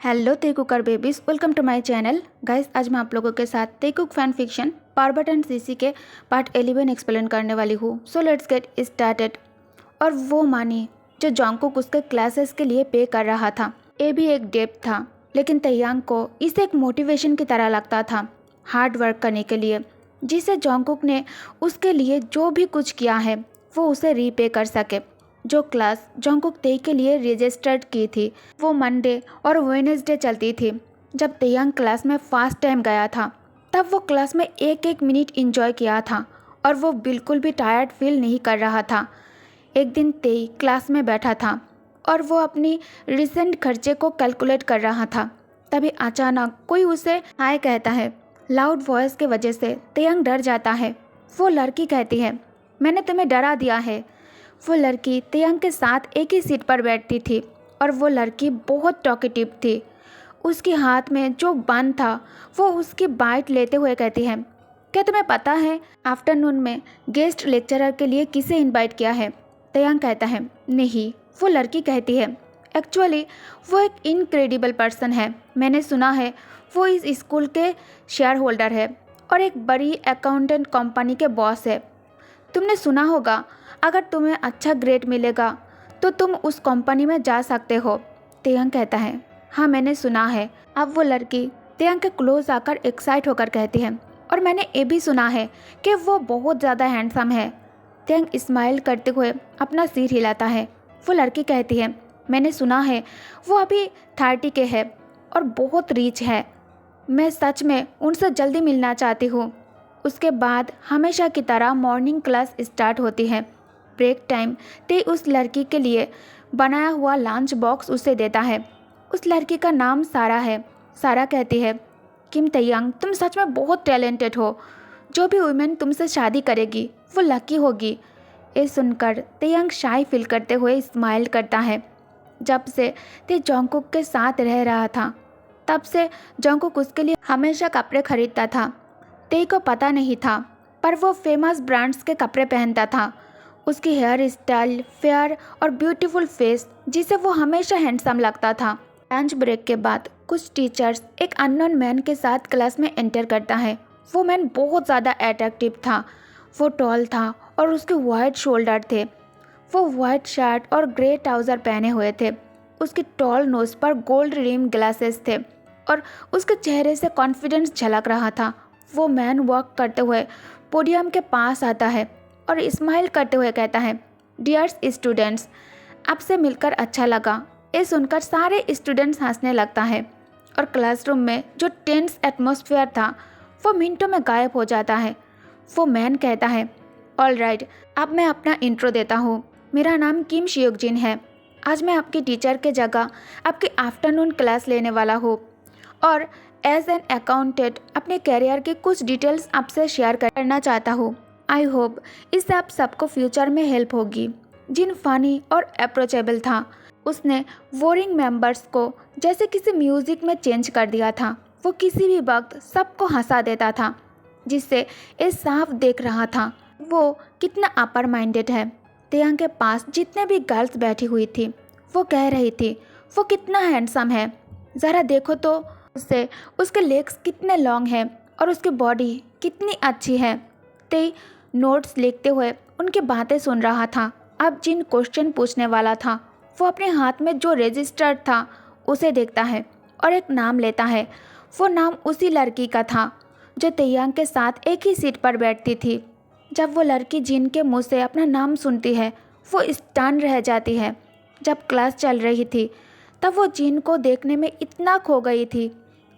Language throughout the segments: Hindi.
Hello Taekooker babies, welcome to my channel. Guys, आज मैं आप लोगों के साथ तेकुक फैन फिक्शन पार्वत एंड सीसी के पार्ट 11 एक्सप्लेन करने वाली हूँ। So let's get started. और वो मानी जो जॉन्गकुक उसके क्लासेस के लिए पे कर रहा था, ये भी एक डेट था, लेकिन तैयांग को इसे एक मोटिवेशन की तरह लगता था हार्ड वर्क करने के लिए, जिसे जॉन्गकुक ने उसके लिए जो भी कुछ किया है वो उसे रीपे कर सके। जो क्लास जॉन्गकुक तेई के लिए रजिस्टर्ड की थी वो मंडे और वेडनेसडे चलती थी। जब तैयांग क्लास में फर्स्ट टाइम गया था तब वो क्लास में एक एक मिनट एंजॉय किया था और वो बिल्कुल भी टायर्ड फील नहीं कर रहा था। एक दिन तेई क्लास में बैठा था और वो अपनी रिसेंट खर्चे को कैलकुलेट कर रहा था। तभी अचानक कोई उसे हाय कहता है। लाउड वॉइस के वजह से तैयांग डर जाता है। वो लड़की कहती है, मैंने तुम्हें डरा दिया है। वो लड़की तैयांग के साथ एक ही सीट पर बैठती थी और वो लड़की बहुत टॉकेटिव थी। उसके हाथ में जो बन था वो उसकी बाइट लेते हुए कहती है, क्या तुम्हें पता है आफ्टरनून में गेस्ट लेक्चरर के लिए किसे इनवाइट किया है? तैयांग कहता है, नहीं। वो लड़की कहती है, एक्चुअली वो एक इनक्रेडिबल पर्सन है। मैंने सुना है वो इस स्कूल के शेयर होल्डर है और एक बड़ी अकाउंटेंट कंपनी के बॉस है। तुमने सुना होगा अगर तुम्हें अच्छा ग्रेड मिलेगा तो तुम उस कंपनी में जा सकते हो। तैयांग कहता है, हाँ मैंने सुना है। अब वो लड़की तैयांग के क्लोज आकर एक्साइट होकर कहती है, और मैंने ये भी सुना है कि वो बहुत ज़्यादा हैंडसम है। तैयांग स्माइल करते हुए अपना सिर हिलाता है। वो लड़की कहती है, मैंने सुना है वो अभी 30 के है और बहुत रिच है। मैं सच में उनसे जल्दी मिलना चाहती हूँ। उसके बाद हमेशा की तरह मॉर्निंग क्लास स्टार्ट होती है। ब्रेक टाइम ते उस लड़की के लिए बनाया हुआ लंच बॉक्स उसे देता है। उस लड़की का नाम सारा है। सारा कहती है, किम तैयांग, तुम सच में बहुत टैलेंटेड हो। जो भी वुमेन तुमसे शादी करेगी वो लकी होगी। ये सुनकर तैयांग शाय फील करते हुए स्माइल करता है। जब से ते जॉन्गकुक के साथ रह रहा था तब से जॉन्गकुक उसके लिए हमेशा कपड़े खरीदता था। तेई को पता नहीं था पर वो फेमस ब्रांड्स के कपड़े पहनता था। उसकी हेयर स्टाइल, फेयर और ब्यूटीफुल फेस, जिसे वो हमेशा हैंडसम लगता था। लंच ब्रेक के बाद कुछ टीचर्स एक अननोन मैन के साथ क्लास में एंटर करता है। वो मैन बहुत ज़्यादा अट्रैक्टिव था। वो टॉल था और उसके वाइड शोल्डर थे। वो वाइट शर्ट और ग्रे ट्राउज़र पहने हुए थे। उसकी टॉल नोज पर गोल्ड रिम ग्लासेस थे और उसके चेहरे से कॉन्फिडेंस झलक रहा था। वो मैन वॉक करते हुए पोडियम के पास आता है और स्माइल करते हुए कहता है, डियर्स स्टूडेंट्स, आपसे मिलकर अच्छा लगा। ये सुनकर सारे स्टूडेंट्स हंसने लगता है और क्लासरूम में जो टेंस एटमॉस्फेयर था वो मिनटों में गायब हो जाता है। वो मैन कहता है, ऑल राइट, अब मैं अपना इंट्रो देता हूँ। मेरा नाम किम शियोकजिन है। आज मैं आपकी टीचर के जगह आपकी आफ्टरनून क्लास लेने वाला हूँ और एज एन अकाउंटेंट अपने करियर की कुछ डिटेल्स आपसे शेयर करना चाहता हूँ। आई होप इससे आप सबको फ्यूचर में हेल्प होगी। जिन फनी और अप्रोचेबल था, उसने बोरिंग मेंबर्स को जैसे किसी म्यूज़िक में चेंज कर दिया था। वो किसी भी वक्त सबको हंसा देता था, जिससे ये साफ देख रहा था वो कितना अपर माइंडेड है। तैयांग के पास जितने भी गर्ल्स बैठी हुई थी वो कह रही थी, वो कितना हैंडसम है, ज़रा देखो तो उससे उसके लेग्स कितने लॉन्ग हैं और उसकी बॉडी कितनी अच्छी है। ते नोट्स लिखते हुए उनकी बातें सुन रहा था। अब जिन क्वेश्चन पूछने वाला था वो अपने हाथ में जो रजिस्टर था उसे देखता है और एक नाम लेता है। वो नाम उसी लड़की का था जो तैयांग के साथ एक ही सीट पर बैठती थी। जब वो लड़की जिन के मुँह से अपना नाम सुनती है वो स्टन रह जाती है। जब क्लास चल रही थी तब वो जिन को देखने में इतना खो गई थी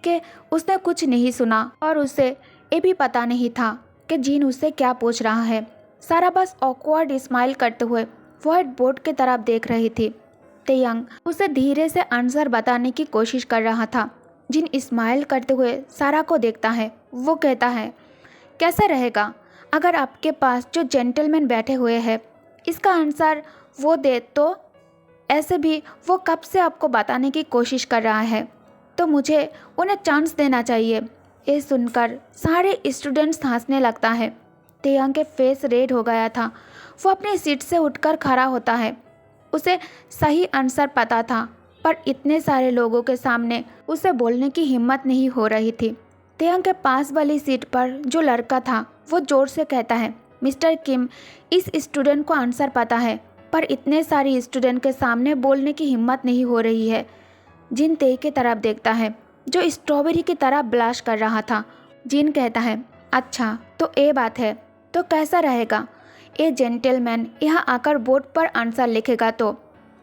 कि उसने कुछ नहीं सुना और उसे ये भी पता नहीं था कि जिन उससे क्या पूछ रहा है। सारा बस ऑकवर्ड स्माइल करते हुए व्हाइट बोर्ड की तरफ देख रही थी। तैयांग उसे धीरे से आंसर बताने की कोशिश कर रहा था। जिन स्माइल करते हुए सारा को देखता है। वो कहता है, कैसा रहेगा अगर आपके पास जो जेंटलमैन बैठे हुए हैं इसका आंसर वो दे तो? ऐसे भी वो कब से आपको बताने की कोशिश कर रहा है, तो मुझे उन्हें चांस देना चाहिए। ये सुनकर सारे स्टूडेंट्स हंसने लगता है। तैयांग के फेस रेड हो गया था। वो अपनी सीट से उठकर खड़ा होता है। उसे सही आंसर पता था पर इतने सारे लोगों के सामने उसे बोलने की हिम्मत नहीं हो रही थी। तेयंग के पास वाली सीट पर जो लड़का था वो जोर से कहता है, मिस्टर किम, इस स्टूडेंट को आंसर पता है पर इतने सारी स्टूडेंट के सामने बोलने की हिम्मत नहीं हो रही है। जिन तेई की तरफ देखता है जो स्ट्रॉबेरी की तरह ब्लाश कर रहा था। जिन कहता है, अच्छा तो ये बात है, तो कैसा रहेगा? ए जेंटलमैन यहाँ आकर बोर्ड पर आंसर लिखेगा तो?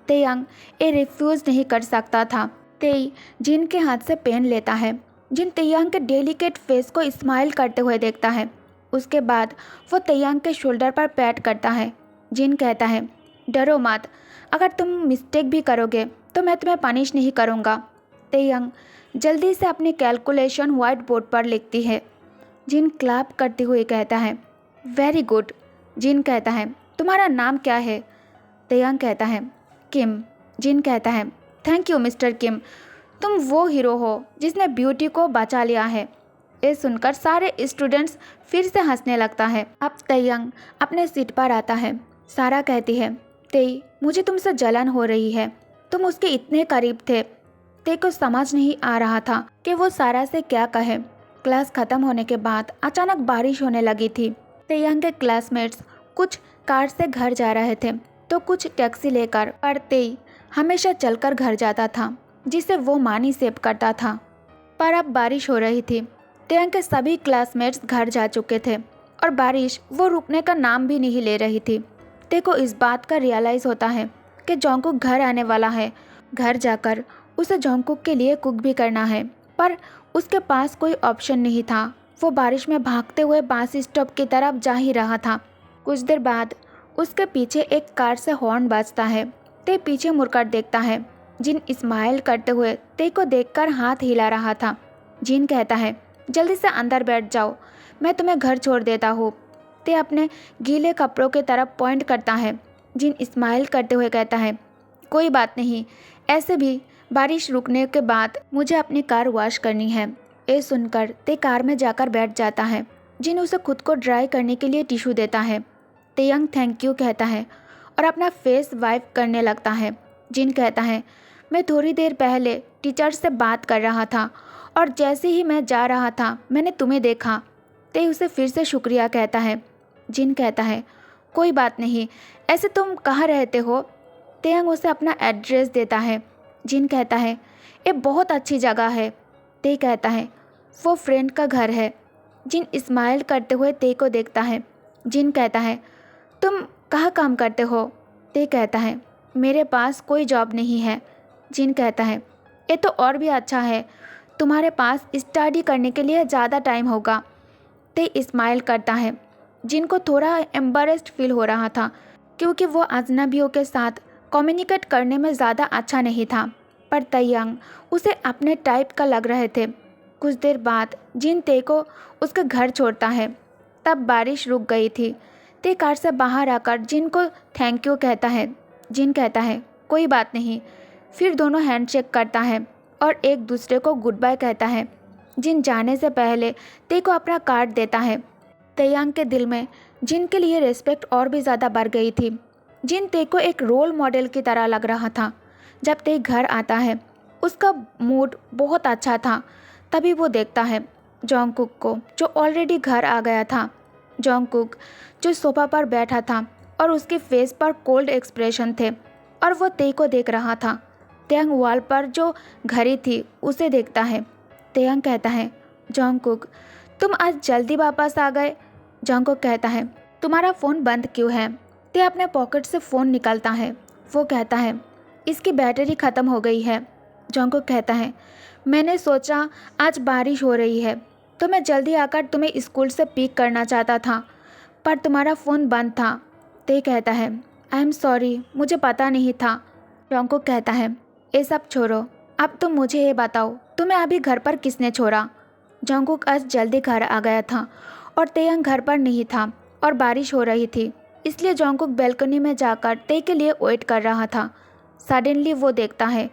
तेयंग ये रिफ्यूज़ नहीं कर सकता था। तेई जिन के हाथ से पेन लेता है। जिन तेयंग के डेलिकेट फेस को स्माइल करते हुए देखता है। उसके बाद वो तेयंग के शोल्डर पर पैट करता है। जिन कहता है, डरो मत, अगर तुम मिस्टेक भी करोगे तो मैं तुम्हें पनिश नहीं करूँगा। तेयंग जल्दी से अपनी कैलकुलेशन व्हाइट बोर्ड पर लिखती है। जिन क्लैप करते हुए कहता है, वेरी गुड। जिन कहता है, तुम्हारा नाम क्या है? तेयंग कहता है, किम। जिन कहता है, थैंक यू मिस्टर किम, तुम वो हीरो हो जिसने ब्यूटी को बचा लिया है। ये सुनकर सारे स्टूडेंट्स फिर से हंसने लगता है। अब तेयंग अपने सीट पर आता है। सारा कहती है, तेई मुझे तुमसे जलन हो रही है, तुम उसके इतने करीब थे। तेई को समझ नहीं आ रहा था कि वो सारा से क्या कहे। क्लास खत्म होने के बाद अचानक बारिश होने लगी थी। तेयंग के क्लासमेट्स कुछ कार से घर जा रहे थे तो कुछ टैक्सी लेकर, पर तेई हमेशा चलकर घर जाता था जिसे वो मानी सेव करता था। पर अब बारिश हो रही थी। तेयंग के सभी क्लासमेट्स घर जा चुके थे और बारिश वो रुकने का नाम भी नहीं ले रही थी। तेई को इस बात का रियलाइज़ होता है कि जोंगकुक घर आने वाला है। घर जाकर उसे जोंगकुक के लिए कुक भी करना है, पर उसके पास कोई ऑप्शन नहीं था। वो बारिश में भागते हुए बास स्टॉप की तरफ जा ही रहा था। कुछ देर बाद उसके पीछे एक कार से हॉर्न बजता है। ते पीछे मुड़कर देखता है। जिन स्माइल करते हुए ते को देखकर हाथ हिला रहा था। जिन कहता है, जल्दी से अंदर बैठ जाओ, मैं तुम्हें घर छोड़ देता हूँ। ते अपने गीले कपड़ों की तरफ पॉइंट करता है। जिन स्माइल करते हुए कहता है, कोई बात नहीं, ऐसे भी बारिश रुकने के बाद मुझे अपनी कार वॉश करनी है। ये सुनकर ते कार में जाकर बैठ जाता है। जिन उसे खुद को ड्राई करने के लिए टिश्यू देता है। तेयंग थैंक यू कहता है और अपना फेस वाइप करने लगता है। जिन कहता है, मैं थोड़ी देर पहले टीचर से बात कर रहा था और जैसे ही मैं जा रहा था मैंने तुम्हें देखा। ते उसे फिर से शुक्रिया कहता है। जिन कहता है, कोई बात नहीं, ऐसे तुम कहाँ रहते हो? तेयंग उसे अपना एड्रेस देता है। जिन कहता है, ये बहुत अच्छी जगह है। ते कहता है, वो फ्रेंड का घर है। जिन स्माइल करते हुए ते को देखता है। जिन कहता है, तुम कहाँ काम करते हो? ते कहता है, मेरे पास कोई जॉब नहीं है। जिन कहता है, ये तो और भी अच्छा है, तुम्हारे पास स्टडी करने के लिए ज़्यादा टाइम होगा। ते स्माइल करता है। जिनको थोड़ा एम्बैरेस्ड फील हो रहा था क्योंकि वो अजनबियों के साथ कम्युनिकेट करने में ज़्यादा अच्छा नहीं था, पर तेयंग उसे अपने टाइप का लग रहे थे। कुछ देर बाद जिन ते को उसके घर छोड़ता है। तब बारिश रुक गई थी। ते कार से बाहर आकर जिन को थैंक यू कहता है। जिन कहता है, कोई बात नहीं। फिर दोनों हैंडशेक करता है और एक दूसरे को गुड बाय कहता है। जिन जाने से पहले ते को अपना कार्ड देता है। तेयंग के दिल में जिन के लिए रिस्पेक्ट और भी ज़्यादा बढ़ गई थी। जिन ते को एक रोल मॉडल की तरह लग रहा था। जब ते घर आता है उसका मूड बहुत अच्छा था। तभी वो देखता है जोंगकुक को, जो ऑलरेडी घर आ गया था। जोंगकुक जो सोफा पर बैठा था और उसके फेस पर कोल्ड एक्सप्रेशन थे और वो ते को देख रहा था। तेयंग वॉल पर जो घड़ी थी उसे देखता है। तेयंग कहता है, जोंगकुक तुम आज जल्दी वापस आ गए। जोंगकुक कहता है, तुम्हारा फ़ोन बंद क्यों है? ते अपने पॉकेट से फ़ोन निकालता है। वो कहता है, इसकी बैटरी ख़त्म हो गई है। जोंगकुक कहता है, मैंने सोचा आज बारिश हो रही है तो मैं जल्दी आकर तुम्हें स्कूल से पिक करना चाहता था, पर तुम्हारा फ़ोन बंद था। ते कहता है, आई एम सॉरी, मुझे पता नहीं था। जोंगकुक कहता है, ये सब छोड़ो, अब तुम मुझे ये बताओ, तुम्हें अभी घर पर किसने छोड़ा? जोंगकुक आज जल्दी घर आ गया था और तेयंग घर पर नहीं था और बारिश हो रही थी, इसलिए जोंगकुक बैल्कनी में जाकर ते के लिए वेट कर रहा था। सडनली वो देखता है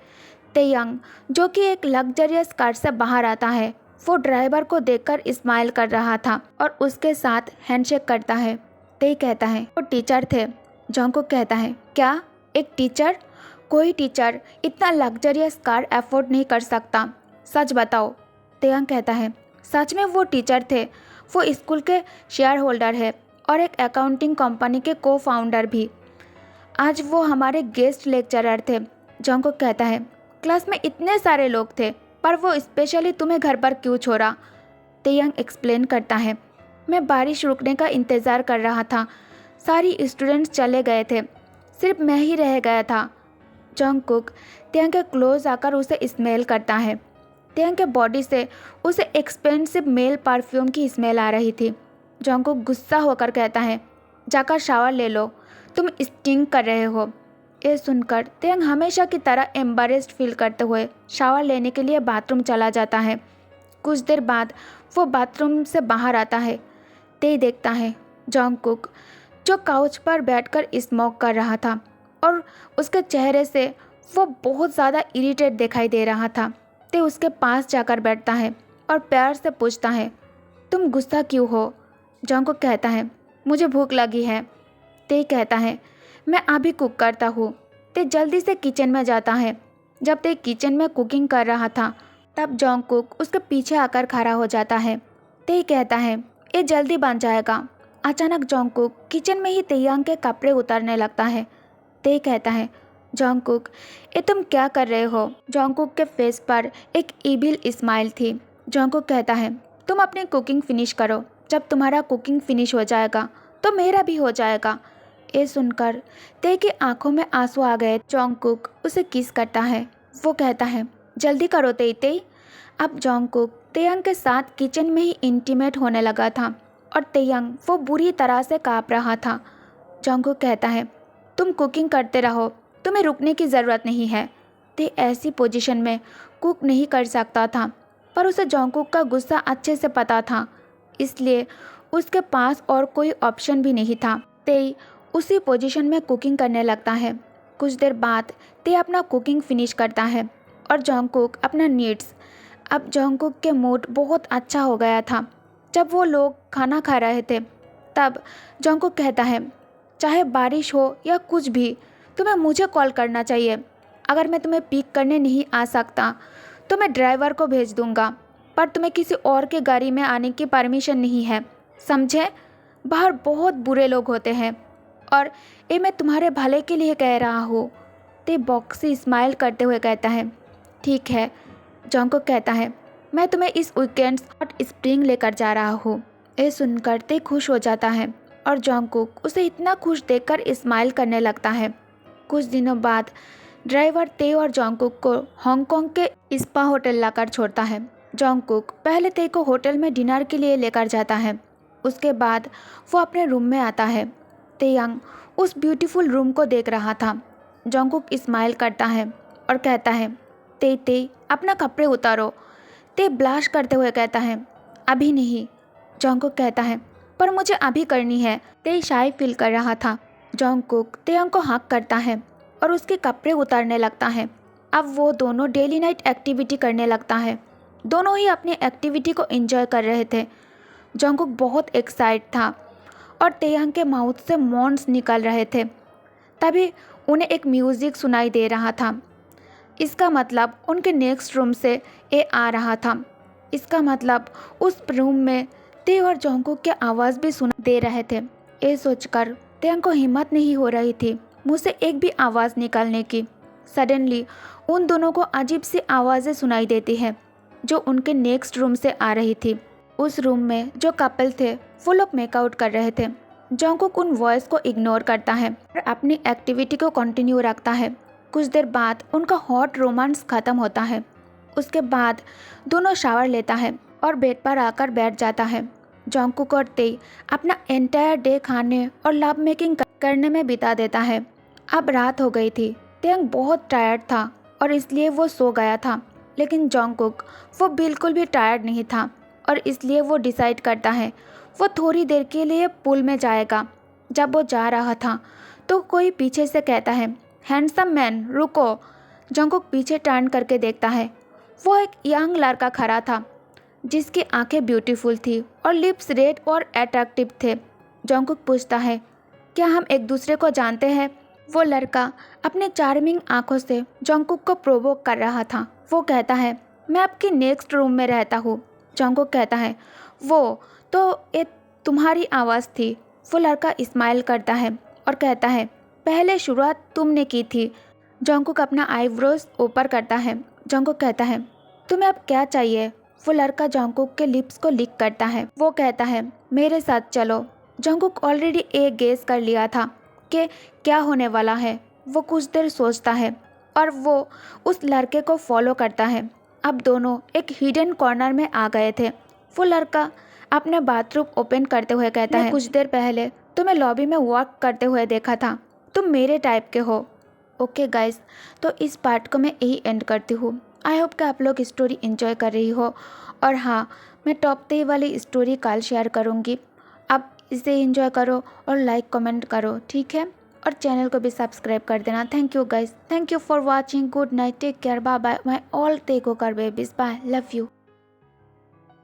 तेयंग, जो कि एक लग्जरियस कार से बाहर आता है। वो ड्राइवर को देखकर स्माइल कर रहा था और उसके साथ हैंडशेक करता है। ते कहता है, वो टीचर थे। जोंगकुक कहता है, क्या एक टीचर? कोई टीचर इतना लग्जरियस कार अफोर्ड नहीं कर सकता, सच बताओ। तेयांग कहता है, सच में वो टीचर थे। वो स्कूल के शेयर होल्डर है और एक अकाउंटिंग कंपनी के को फाउंडर भी। आज वो हमारे गेस्ट लेक्चरर थे। जंगकुक कहता है, क्लास में इतने सारे लोग थे, पर वो स्पेशली तुम्हें घर पर क्यों छोड़ा? तेयांग एक्सप्लेन करता है, मैं बारिश रुकने का इंतज़ार कर रहा था। सारी स्टूडेंट्स चले गए थे, सिर्फ मैं ही रह गया था। जंगकुक तेयांग के क्लोज आकर उसे स्मेल करता है। तेयांग के बॉडी से उसे एक्सपेंसिव मेल परफ्यूम की स्मेल आ रही थी। जंगकुक गुस्सा होकर कहता है, जाकर शावर ले लो, तुम स्टिंक कर रहे हो। ये सुनकर तेयांग हमेशा की तरह एम्बैरेस्ड फील करते हुए शावर लेने के लिए बाथरूम चला जाता है। कुछ देर बाद वो बाथरूम से बाहर आता है। ते देखता है जंगकुक जो काउच पर बैठकर स्मोक कर रहा था और उसके चेहरे से वो बहुत ज़्यादा इरिटेट दिखाई दे रहा था। ते उसके पास जाकर बैठता है और प्यार से पूछता है, तुम गुस्सा क्यों हो? जंगकुक कहता है, मुझे भूख लगी है। ते कहता है, मैं अभी कुक करता हूँ। ते जल्दी से किचन में जाता है। जब ते किचन में कुकिंग कर रहा था तब जंगकुक उसके पीछे आकर खड़ा हो जाता है। ते कहता है, ये जल्दी बन जाएगा। अचानक जंगकुक किचन में ही तेयांग के कपड़े उतारने लगता है। ते कहता है, जंगकुक ये तुम क्या कर रहे हो? जंगकुक के फेस पर एक ईविल स्माइल थी। जंगकुक कहता है, तुम अपनी कुकिंग फिनिश करो, जब तुम्हारा कुकिंग फिनिश हो जाएगा तो मेरा भी हो जाएगा। ये सुनकर ते की आंखों में आंसू आ गए। जंगकुक उसे किस करता है। वो कहता है, जल्दी करो ते। अब जंगकुक तेयांग के साथ किचन में ही इंटीमेट होने लगा था और तेयांग वो बुरी तरह से काँप रहा था। जंगकुक कहता है, तुम कुकिंग करते रहो, तुम्हें रुकने की ज़रूरत नहीं है। ते ऐसी पोजीशन में कुक नहीं कर सकता था, पर उसे जंगकुक का गुस्सा अच्छे से पता था, इसलिए उसके पास और कोई ऑप्शन भी नहीं था। ते उसी पोजीशन में कुकिंग करने लगता है। कुछ देर बाद ते अपना कुकिंग फिनिश करता है और जंगकुक अपना नीड्स। अब जंगकुक के मूड बहुत अच्छा हो गया था। जब वो लोग खाना खा रहे थे तब जंगकुक कहता है, चाहे बारिश हो या कुछ भी, तुम्हें मुझे कॉल करना चाहिए। अगर मैं तुम्हें पिक करने नहीं आ सकता तो मैं ड्राइवर को भेज दूंगा, पर तुम्हें किसी और के गाड़ी में आने की परमिशन नहीं है, समझे? बाहर बहुत बुरे लोग होते हैं और ये मैं तुम्हारे भले के लिए कह रहा हूँ। ते बॉक्सी स्माइल करते हुए कहता है, ठीक है। जंगकुक कहता है, मैं तुम्हें इस वीकेंड हॉट स्प्रिंग लेकर जा रहा हूँ। ये सुनकर ते खुश हो जाता है और जंगकुक उसे इतना खुश देखकर स्माइल करने लगता है। कुछ दिनों बाद ड्राइवर ते और जंगकुक को हांगकांग के स्पा होटल लाकर छोड़ता है। जंगकुक पहले ते को होटल में डिनर के लिए लेकर जाता है। उसके बाद वो अपने रूम में आता है। तेयांग उस ब्यूटीफुल रूम को देख रहा था। जंगकुक स्माइल करता है और कहता है, ते अपना कपड़े उतारो। ते ब्लाश करते हुए कहता है, अभी नहीं। जंगकुक कहता है, पर मुझे अभी करनी है। ते शाय फील कर रहा था। जंगकुक तेयांग को हक करता है और उसके कपड़े उतारने लगता है। अब वो दोनों डेली नाइट एक्टिविटी करने लगता है। दोनों ही अपनी एक्टिविटी को एंजॉय कर रहे थे। जंगकुक बहुत एक्साइट था और तेयांग के माउथ से मॉन्स निकल रहे थे। तभी उन्हें एक म्यूज़िक सुनाई दे रहा था। इसका मतलब उनके नेक्स्ट रूम से ये आ रहा था। इसका मतलब उस रूम में ते और जंगकुक की आवाज़ भी सुनाई दे रहे थे। ये सोचकर तेयांग को हिम्मत नहीं हो रही थी मुँह से एक भी आवाज़ निकालने की। सडनली उन दोनों को अजीब सी आवाज़ें सुनाई देती है जो उनके नेक्स्ट रूम से आ रही थी। उस रूम में जो कपल थे वो लोग मेकआउट कर रहे थे। जंगकुक उन वॉइस को इग्नोर करता है और अपनी एक्टिविटी को कंटिन्यू रखता है। कुछ देर बाद उनका हॉट रोमांस ख़त्म होता है। उसके बाद दोनों शावर लेता है और बेड पर आकर बैठ जाता है। जंगकुक और ते अपना एंटायर डे खाने और लव मेकिंग करने में बिता देता है। अब रात हो गई थी। तेयांग बहुत टायर्ड था और इसलिए वो सो गया था, लेकिन जंगकुक वो बिल्कुल भी टायर्ड नहीं था और इसलिए वो डिसाइड करता है वो थोड़ी देर के लिए पूल में जाएगा। जब वो जा रहा था तो कोई पीछे से कहता है, हैंडसम मैन रुको। जंगकुक पीछे टर्न करके देखता है। वो एक यंग लड़का खड़ा था जिसकी आंखें ब्यूटीफुल थी और लिप्स रेड और अट्रैक्टिव थे। जंगकुक पूछता है, क्या हम एक दूसरे को जानते हैं? वो लड़का अपने चार्मिंग आंखों से जंगकुक को प्रोवोक कर रहा था। वो कहता है, मैं आपके नेक्स्ट रूम में रहता हूँ। जंगकुक कहता है, वो तो ये तुम्हारी आवाज़ थी। वो लड़का स्माइल करता है और कहता है, पहले शुरुआत तुमने की थी। जंगकुक अपना आईब्रोज ऊपर करता है। जंगकुक कहता है, तुम्हें अब क्या चाहिए? वो लड़का जंगकुक के लिप्स को लिक करता है। वो कहता है, मेरे साथ चलो। जंगकुक ऑलरेडी एक गेस कर लिया था कि क्या होने वाला है। वो कुछ देर सोचता है और वो उस लड़के को फॉलो करता है। अब दोनों एक हिडन कॉर्नर में आ गए थे। वो लड़का अपने बाथरूम ओपन करते हुए कहता है, कुछ देर पहले तुम्हें लॉबी में वॉक करते हुए देखा था। तुम मेरे टाइप के हो। ओके गाइस, तो इस पार्ट को मैं यही एंड करती हूँ। आई होप कि आप लोग स्टोरी एंजॉय कर रही हो। और हाँ, मैं टॉप 3 वाली स्टोरी कल शेयर करूँगी। आप इसे एंजॉय करो और लाइक कमेंट करो, ठीक है? और चैनल को भी सब्सक्राइब कर देना। Thank you guys, thank you for watching. Good night, take care, bye bye my all Taekooker babies, bye, love you.